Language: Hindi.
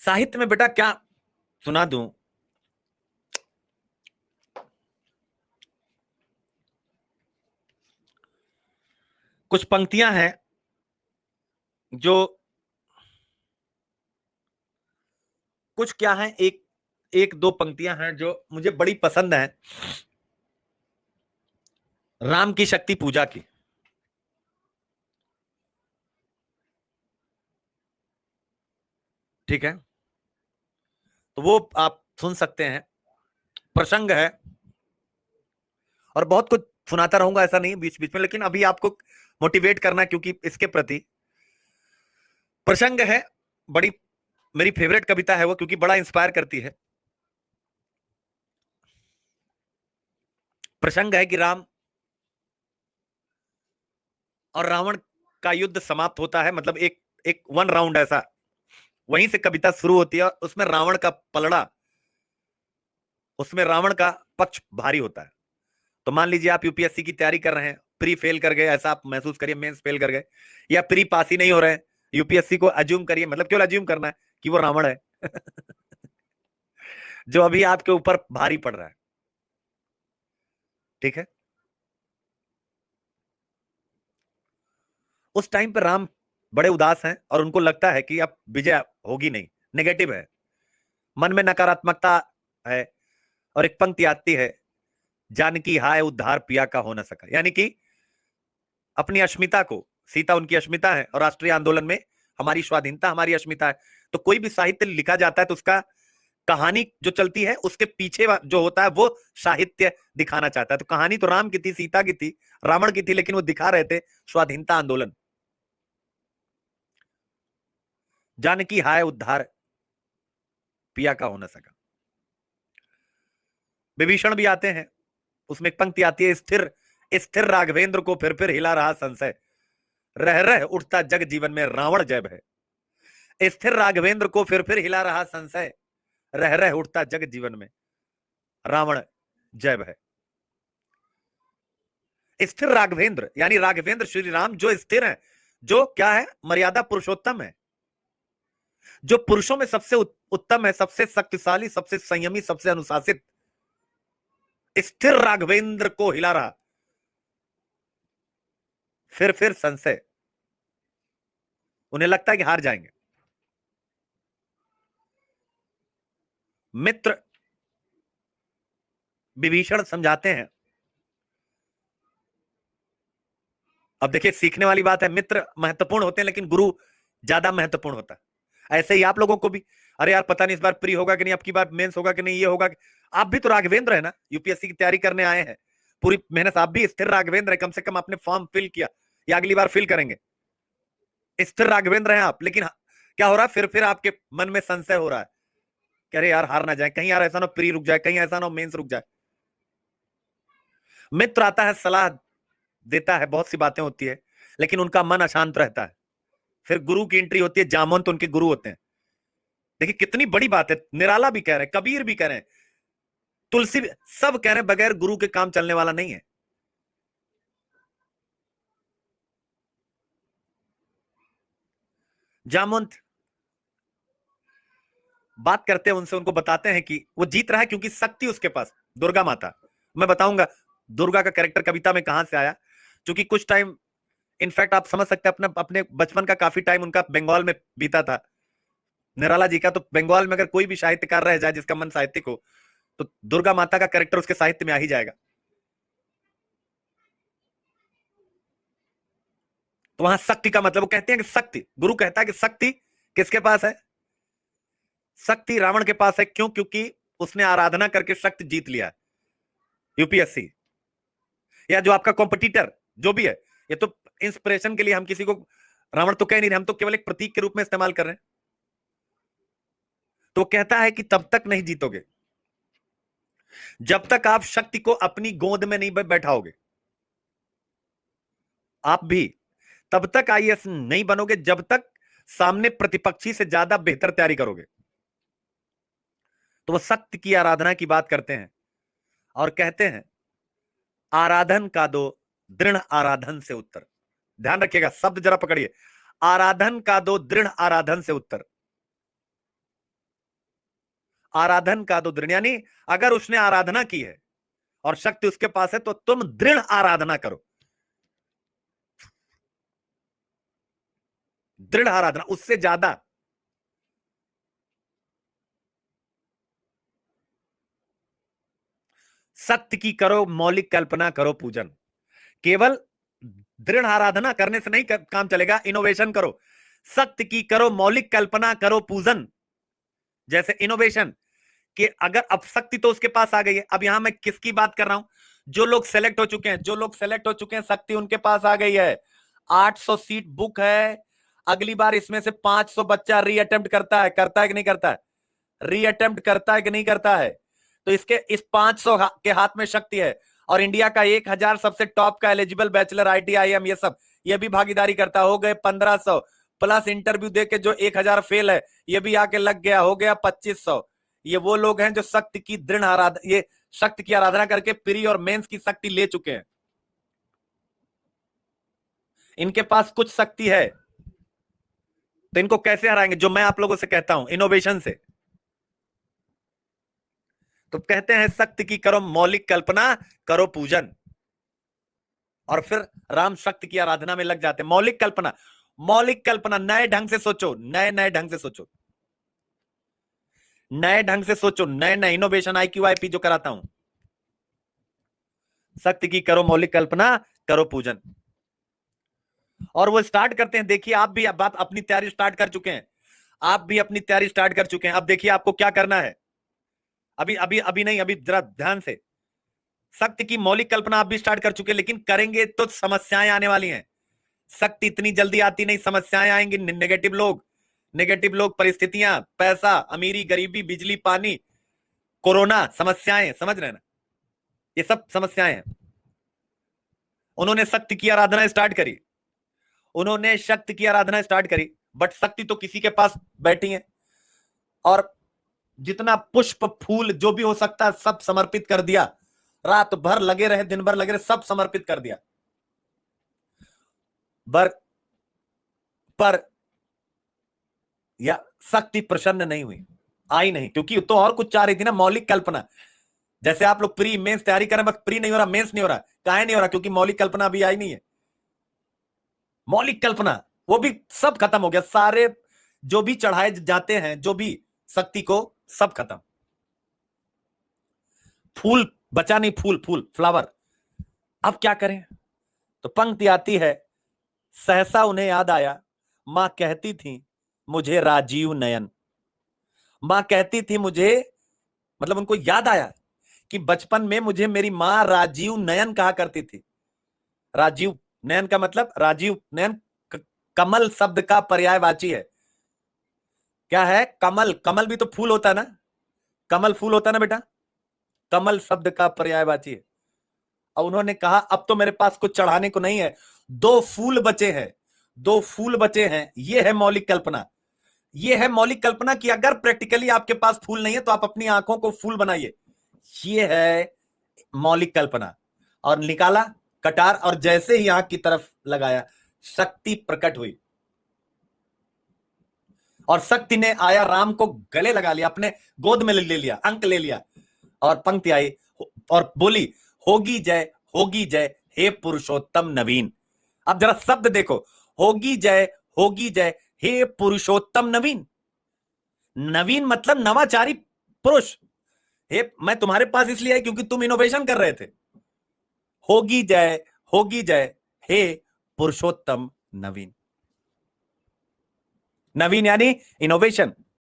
साहित्य में बेटा क्या सुना दूं। कुछ पंक्तियां हैं जो कुछ क्या है, एक एक दो पंक्तियां हैं जो मुझे बड़ी पसंद हैं। राम की शक्ति पूजा की। ठीक है, तो वो आप सुन सकते हैं। प्रसंग है और बहुत कुछ सुनाता रहूंगा, ऐसा नहीं बीच बीच में, लेकिन अभी आपको मोटिवेट करना है क्योंकि इसके प्रति प्रसंग है। बड़ी मेरी फेवरेट कविता है वो, क्योंकि बड़ा इंस्पायर करती है। प्रसंग है कि राम और रावण का युद्ध समाप्त होता है, मतलब एक एक वन राउंड ऐसा, वहीं से कविता शुरू होती है और उसमें रावण का पलड़ा, उसमें रावण का पक्ष भारी होता है। तो मान लीजिए आप यूपीएससी की तैयारी कर रहे हैं, प्री फेल कर गए, ऐसा आप महसूस करिए, मेंस फेल कर गए, या प्री पास ही नहीं हो रहे हैं, यूपीएससी को अज्यूम करिए, मतलब क्यों अज्यूम करना है कि वो रावण है जो अभी आपके ऊपर भारी पड़ रहा है। ठीक है, उस टाइम पर राम बड़े उदास हैं और उनको लगता है कि अब विजय होगी नहीं, नेगेटिव है, मन में नकारात्मकता है। और एक पंक्ति आती है, जानकी हाय उद्धार पिया का हो न सका, यानी कि अपनी अस्मिता को, सीता उनकी अस्मिता है और राष्ट्रीय आंदोलन में हमारी स्वाधीनता हमारी अस्मिता है। तो कोई भी साहित्य लिखा जाता है तो उसका कहानी जो चलती है उसके पीछे जो होता है वो साहित्य दिखाना चाहता है। तो कहानी तो राम की थी, सीता की थी, रावण की थी, लेकिन वो दिखा रहे थे स्वाधीनता आंदोलन। जानकी हाय उद्धार पिया का हो न सका। विभीषण भी आते हैं, उसमें एक पंक्ति आती है, स्थिर स्थिर राघवेंद्र को फिर हिला रहा संशय, रह रह उठता जग जीवन में रावण जय भय। स्थिर राघवेंद्र को फिर हिला रहा संशय, रह रह उठता जग जीवन में रावण जय भय। स्थिर राघवेंद्र यानी राघवेंद्र श्री राम जो स्थिर है, जो क्या है, मर्यादा पुरुषोत्तम है, जो पुरुषों में सबसे उत्तम है, सबसे शक्तिशाली, सबसे संयमी, सबसे अनुशासित, स्थिर राघवेंद्र को हिला रहा फिर संशय। उन्हें लगता है कि हार जाएंगे। मित्र विभीषण समझाते हैं। अब देखिए, सीखने वाली बात है, मित्र महत्वपूर्ण होते हैं लेकिन गुरु ज्यादा महत्वपूर्ण होता है। ऐसे ही आप लोगों को भी, अरे यार पता नहीं इस बार प्री होगा कि नहीं, अब की बार मेंस होगा कि नहीं, ये होगा आप भी तो राघवेंद्र है ना, यूपीएससी की तैयारी करने आए हैं, पूरी मेहनत, आप भी स्थिर राघवेंद्र है, कम से कम आपने फॉर्म फिल किया या अगली बार फिल करेंगे, स्थिर राघवेंद्र हैं आप। लेकिन क्या हो रहा है, फिर आपके मन में संशय हो रहा है कि अरे यार हार ना जाए, कहीं यार ऐसा ना प्री रुक जाए, कहीं ऐसा ना मेंस रुक जाए। मित्र आता है, सलाह देता है, बहुत सी बातें होती है, लेकिन उनका मन अशांत रहता है। फिर गुरु की एंट्री होती है, जामवंत उनके गुरु होते हैं। देखिए कितनी बड़ी बात है, निराला भी कह रहे हैं, कबीर भी कह रहे हैं, तुलसी भी, सब कह रहे हैं बगैर गुरु के काम चलने वाला नहीं है। जामवंत बात करते हैं उनसे, उनको बताते हैं कि वो जीत रहा है क्योंकि शक्ति उसके पास, दुर्गा माता। मैं बताऊंगा दुर्गा का कैरेक्टर कविता में कहां से आया, क्योंकि कुछ टाइम, इनफैक्ट आप समझ सकते हैं, अपने अपने बचपन का काफी टाइम उनका बंगाल में बीता था, निराला जी का। तो बंगाल में अगर कोई भी साहित्यकार रह जाए जिसका मन साहित्यिक हो, तो दुर्गा माता का कैरेक्टर उसके साहित्य में आ ही जाएगा। तो वहां शक्ति का मतलब, वो कहते हैं कि शक्ति, गुरु कहता है कि शक्ति किसके पास है, शक्ति रावण के पास है। क्यों? क्योंकि उसने आराधना करके शक्ति जीत लिया है। यूपीएससी या जो आपका कॉम्पिटिटर जो भी है, ये तो इंस्पिरेशन के लिए हम किसी को रावण तो कह नहीं रहे, हम तो केवल एक प्रतीक के रूप में इस्तेमाल कर रहे हैं। तो कहता है कि तब तक नहीं जीतोगे जब तक आप शक्ति को अपनी गोद में नहीं बैठाओगे। आप भी तब तक आईएएस नहीं बनोगे जब तक सामने प्रतिपक्षी से ज्यादा बेहतर तैयारी करोगे। तो वो शक्ति की आराधना की बात करते हैं और कहते हैं, आराधन का दो दृढ़ आराधन से उत्तर। ध्यान रखिएगा, शब्द जरा पकड़िए, आराधन का दो दृढ़ आराधन से उत्तर। आराधन का तो दृढ़, यानी अगर उसने आराधना की है और शक्ति उसके पास है तो तुम दृढ़ आराधना करो, दृढ़ आराधना, उससे ज्यादा। सत्य की करो, मौलिक कल्पना करो, पूजन। केवल दृढ़ आराधना करने से नहीं काम चलेगा, इनोवेशन करो। सत्य की करो, मौलिक कल्पना करो, पूजन। जैसे इनोवेशन कि अगर अब शक्ति तो उसके पास आ गई है, अब यहां मैं किसकी बात कर रहा हूं? जो लोग सेलेक्ट हो चुके हैं, जो लोग सेलेक्ट हो चुके हैं, शक्ति उनके पास आ गई है। 800 सीट बुक है, अगली बार इसमें से 500 बच्चा री अटेम्प्ट करता है कि नहीं करता है? री अटेम्प्ट करता है कि नहीं करता है? तो इसके इस 500 के हाथ में शक्ति है, और इंडिया का 1000 सबसे टॉप का एलिजिबल बैचलर IIM ये सब ये भी भागीदारी करता, हो गए 1500 प्लस इंटरव्यू देके जो 1000 फेल है ये भी आके लग गया, हो गया 2500। ये वो लोग हैं जो शक्ति की दृढ़ आराधना, ये शक्ति की आराधना करके प्री और मेंस की शक्ति ले चुके हैं। इनके पास कुछ शक्ति है, तो इनको कैसे हराएंगे? जो मैं आप लोगों से कहता हूं, इनोवेशन से। तो कहते हैं शक्ति की करो मौलिक कल्पना, करो पूजन, और फिर राम शक्ति की आराधना में लग जाते हैं। मौलिक कल्पना, मौलिक कल्पना, नए ढंग से सोचो, नए नए ढंग से सोचो, नए ढंग से सोचो, नए नए इनोवेशन, IQIP जो कराता हूं। शक्ति की करो मौलिक कल्पना, करो पूजन। और वो स्टार्ट करते हैं। देखिए आप भी बात अपनी तैयारी स्टार्ट कर चुके हैं, आप भी अपनी तैयारी स्टार्ट कर चुके हैं। अब देखिए आपको क्या करना है, अभी अभी अभी नहीं, अभी जरा ध्यान से। शक्ति की मौलिक कल्पना आप भी स्टार्ट कर चुके हैं, लेकिन करेंगे तो समस्याएं आने वाली हैं। शक्ति इतनी जल्दी आती नहीं, समस्याएं आएंगी। नेगेटिव लोग, नेगेटिव लोग, परिस्थितियां, पैसा, अमीरी, गरीबी, बिजली, पानी, कोरोना, समस्याएं, समझ रहे हैं ना? ये सब समस्याएं हैं। उन्होंने शक्ति की आराधना स्टार्ट करी, उन्होंने शक्ति की आराधना स्टार्ट करी, बट शक्ति तो किसी के पास बैठी है, और जितना पुष्प फूल जो भी हो सकता है सब समर्पित कर दिया। रात भर लगे रहे, दिन भर लगे रहे, सब समर्पित कर दिया। पर या शक्ति प्रसन्न नहीं हुई, आई नहीं, क्योंकि तो और कुछ चाह रही थी ना, मौलिक कल्पना। जैसे आप लोग प्री मेंस तैयारी करें, बस प्री नहीं हो रहा, मेंस नहीं हो रहा, काहे नहीं हो रहा? क्योंकि मौलिक कल्पना अभी आई नहीं है। मौलिक कल्पना वो भी सब खत्म हो गया, सारे जो भी चढ़ाए जाते हैं, जो भी शक्ति को, सब खत्म। फूल बचा नहीं, फूल, फूल, फ्लावर। अब क्या करें? तो पंक्ति आती है, सहसा उन्हें याद आया, मां कहती थी मुझे राजीव नयन। मां कहती थी मुझे, मतलब उनको याद आया कि बचपन में मुझे मेरी मां राजीव नयन कहा करती थी। राजीव नयन का मतलब, राजीव नयन कमल शब्द का पर्यायवाची है। क्या है? कमल। कमल भी तो फूल होता है ना, कमल फूल होता है ना बेटा, कमल शब्द का पर्यायवाची है। और उन्होंने कहा अब तो मेरे पास कुछ चढ़ाने को नहीं है, 2 फूल बचे हैं, 2 फूल बचे हैं। ये है मौलिक कल्पना, ये है मौलिक कल्पना कि अगर प्रैक्टिकली आपके पास फूल नहीं है तो आप अपनी आंखों को फूल बनाइए। ये है मौलिक कल्पना। और निकाला कटार, और जैसे ही आंख की तरफ लगाया, शक्ति प्रकट हुई, और शक्ति ने आया, राम को गले लगा लिया, अपने गोद में ले लिया, अंक ले लिया, और पंक्ति आई और बोली, होगी जय, होगी जय, हे पुरुषोत्तम नवीन। अब जरा शब्द देखो, होगी जय, होगी जय, हे पुरुषोत्तम नवीन। नवीन मतलब नवाचारी पुरुष। हे, मैं तुम्हारे पास इसलिए आई क्योंकि तुम इनोवेशन कर रहे थे। होगी जय, होगी जय, हे पुरुषोत्तम नवीन। नवीन यानी इनोवेशन,